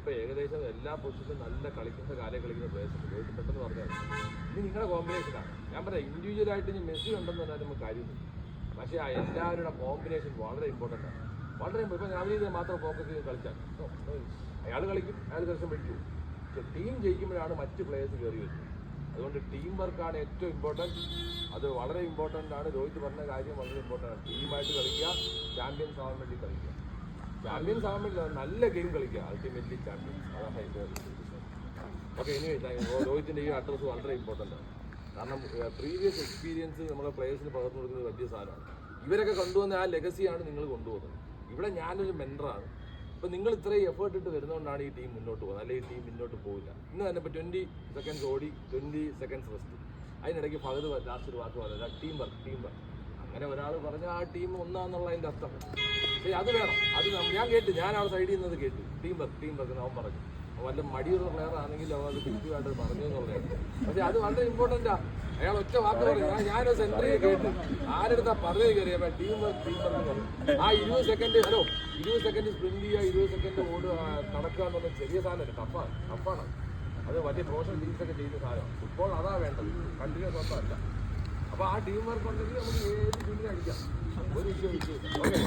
ഇപ്പൊ ഏകദേശം എല്ലാ പൊസിഷനും നല്ല കളിക്കുന്ന കാലം കളിക്കുന്ന പ്ലേയേഴ്സ് ഉണ്ട്. രോഹിത് പെട്ടെന്ന് പറഞ്ഞാൽ ഇത് നിങ്ങളുടെ കോമ്പിനേഷനാണ്. ഞാൻ പറയാം ഇൻഡിവിജ്വലായിട്ട് ഇനി മെസ്സി ഉണ്ടെന്ന് പറഞ്ഞാൽ നമുക്ക് കാര്യമില്ല. പക്ഷേ ആ എല്ലാവരുടെ കോമ്പിനേഷൻ വളരെ ഇമ്പോർട്ടൻ്റ് ആണ്. വളരെ ഇപ്പം നവനീത് മാത്രം ഫോക്കസ് ചെയ്ത് കളിച്ചാൽ അയാൾ കളിക്കും, അയാൾ ദിവസം വെക്കും. പക്ഷെ ടീം ജയിക്കുമ്പോഴാണ് മറ്റ് പ്ലേയേഴ്സ് കയറി വരുന്നത്. അതുകൊണ്ട് ടീം വർക്കാണ് ഏറ്റവും ഇമ്പോർട്ടൻറ്റ്. അത് വളരെ ഇമ്പോർട്ടൻ്റ് ആണ്. രോഹിത് പറഞ്ഞ കാര്യം വളരെ ഇമ്പോർട്ടൻ്റ് ആണ്. ടീമായിട്ട് കളിക്കുക, ചാമ്പ്യൻസ് ആവാൻ വേണ്ടി കളിക്കുക. ചാമ്പ്യൻസ് ആവാൻ വേണ്ടി നല്ല ഗെയിം കളിക്കുക, അൾട്ടിമേറ്റ്ലി ചാമ്പ്യൻസ്. അതാണ് അതിൻ്റെ ഓക്കെ. ഇനി രോഹിത്തിൻ്റെ ഈ അഡ്രസ്സ് വളരെ ഇമ്പോർട്ടൻ്റ് ആണ്. കാരണം പ്രീവിയസ് എക്സ്പീരിയൻസ് നമ്മുടെ പ്ലേയേഴ്സിന് പകർന്നു കൊടുക്കുന്നത് വലിയ സാധനമാണ്. ഇവരൊക്കെ കൊണ്ടുവന്ന ആ ലെഗസിയാണ് നിങ്ങൾ കൊണ്ടുപോകുന്നത്. ഇവിടെ ഞാനൊരു മെൻറ്ററാണ്. ഇപ്പം നിങ്ങൾ ഇത്രയും എഫേർട്ട് ഇട്ട് വരുന്നതുകൊണ്ടാണ് ഈ ടീം മുന്നോട്ട് പോകുന്നത്. അല്ലെങ്കിൽ ഈ ടീം മുന്നോട്ട് പോകില്ല. ഇന്ന് തന്നെ ഇപ്പോൾ 20 seconds ഓടി, 20 seconds റെസ്റ്റ്. അതിനിടയ്ക്ക് ഫഹദ് ലാസ്റ്റ് ഒരു വാക്ക് പറഞ്ഞില്ല, ടീം വർക്ക്. അങ്ങനെ ഒരാൾ പറഞ്ഞാൽ ആ ടീം ഒന്നാന്നുള്ള അതിൻ്റെ അർത്ഥം. പക്ഷേ അത് വേണം. അത് ഞാൻ കേട്ടു, ഞാൻ അവിടെ സൈഡിൽ നിന്നത് കേട്ടു. ടീം വർക്ക് അവൻ പറഞ്ഞു. വല്ല മടിയുള്ള പ്ലെയർ ആണെങ്കിൽ അവൻ അത് കൃത്യമായിട്ട് പറഞ്ഞു എന്നുള്ളതാണ്. പക്ഷെ അത് വളരെ ഇമ്പോർട്ടൻ്റാണ്. അയാൾ ഒറ്റ വാക്ക് പറയും. ഞാനൊരു സെൻട്രിയെ കേട്ടു, ആരെടുത്താ പറഞ്ഞു കയറിയ ടീം വർക്ക് പറഞ്ഞു. ആ 20 സെക്കൻഡ് സ്പ്രിന്റ് ചെയ്യുക, 20 സെക്കൻഡ് ഓടുക, നടക്കുക എന്ന് പറഞ്ഞാൽ ചെറിയ സാധനമല്ല, ടഫാണ്. അത് വലിയ പ്രൊഫഷണൽ ടീംസൊക്കെ ചെയ്യുന്ന സാധനം. ഫുട്ബോൾ അതാ വേണ്ടത്, കണ്ടിന്യൂസ് ഒന്നല്ല. അപ്പോൾ ആ ടീം വർക്ക് ഉണ്ടെങ്കിൽ നമുക്ക് ഏത് ടീമിനെ അടിക്കാം, ഒരു വിഷയം. Okay,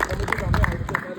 thank you. സമയം